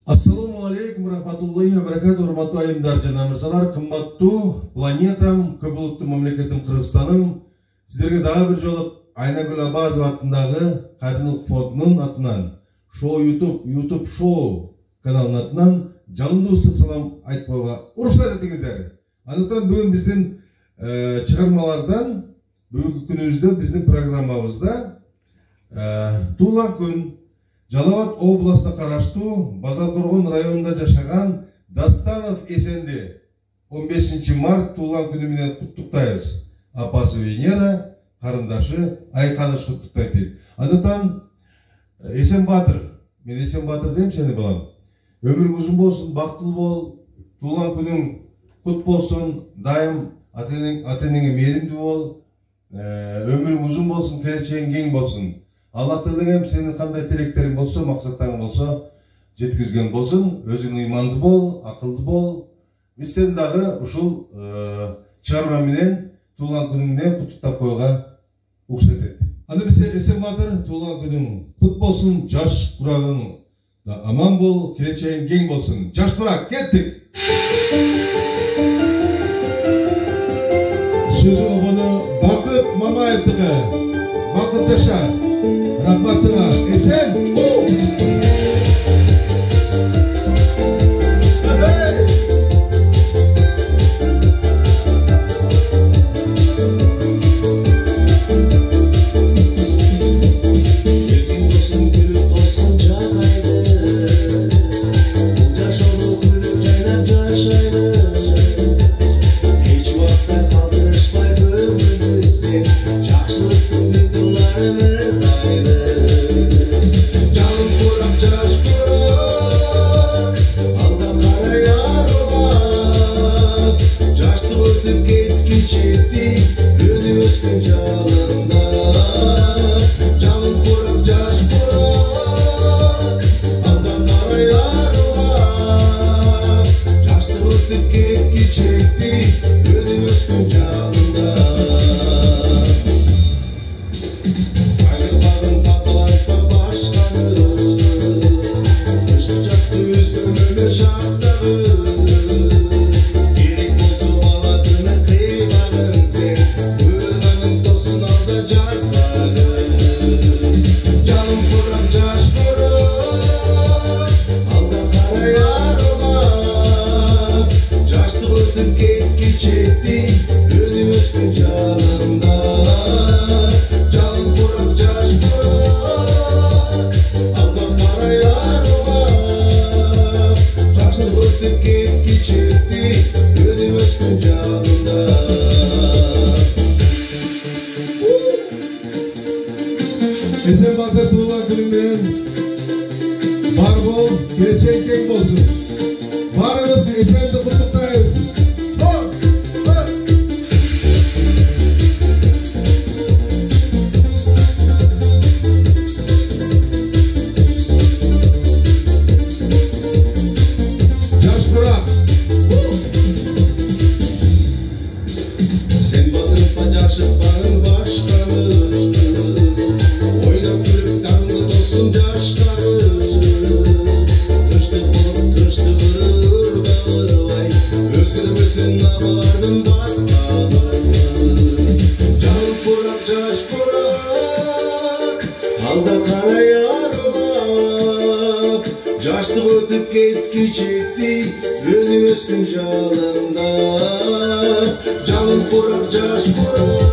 Assalamu alaikum warahmatullahi wabarakatuh. Hurmatly ayımдар жана мырзалар, кымбаттуу планетам, көп улуттуу мамлекетим Кыргызстаным, сиздерге дагы бир жолу Айнагүл Абазова атындагы Кайрымдуулук фондунун атынан, Шоу YouTube шоу каналынын атынан жалындуу ысык салам айтпайга уруксат этиңиздер. Андыктан бүгүн биздин чыгармалардан бүгүнкү күнүбүздө биздин программабызда Туулган күн Жалал-Абад областына караштуу Базаркоргон районунда жашаган Дастанов эсенди 15 март туулган күнү менен куттуктайбыз. Апасы Венера, карындашы Айканыш куттуктайт дейт. Андыктан Эсен Батыр, мен Эсен Батыр дейм сени балам. Өмүрүң узун болсун, бактылуу бол, туулган күнүң кут болсун, дайым ата-энеңе мээримдүү бол, өмүрүң узун болсун, келечегиң кең болсун. Аллах Тағалам сенің қандай тілектерің болса, мақсаттарың болса, жеткізген болсын. Өзің иманды бол, ақылды бол. Біз сен дағы ушул чыгарма менен туулган күнүңдө куттуктап койууга уруксат эт. Анда биз Эсен Батыр туулган күнүң кут болсун, жаш курагың да аман бол, келечегиң кең болсун. Жаш курак, кеттик. Сөзү обону Бакыт Мамаевдики. Бакыт жаша. Rahmat sana, Esen. Esen Batır tуулган күнүңдөн бар бол, келечек кең болсун. Барыбыз Эсенди куттуктайбыз. Жаштыраак. Сен батырыппа жашыкпаң башканы. Жаштык өтүп кетти жетти, өнүбөстүн жалында. Жаным курак жаш курак.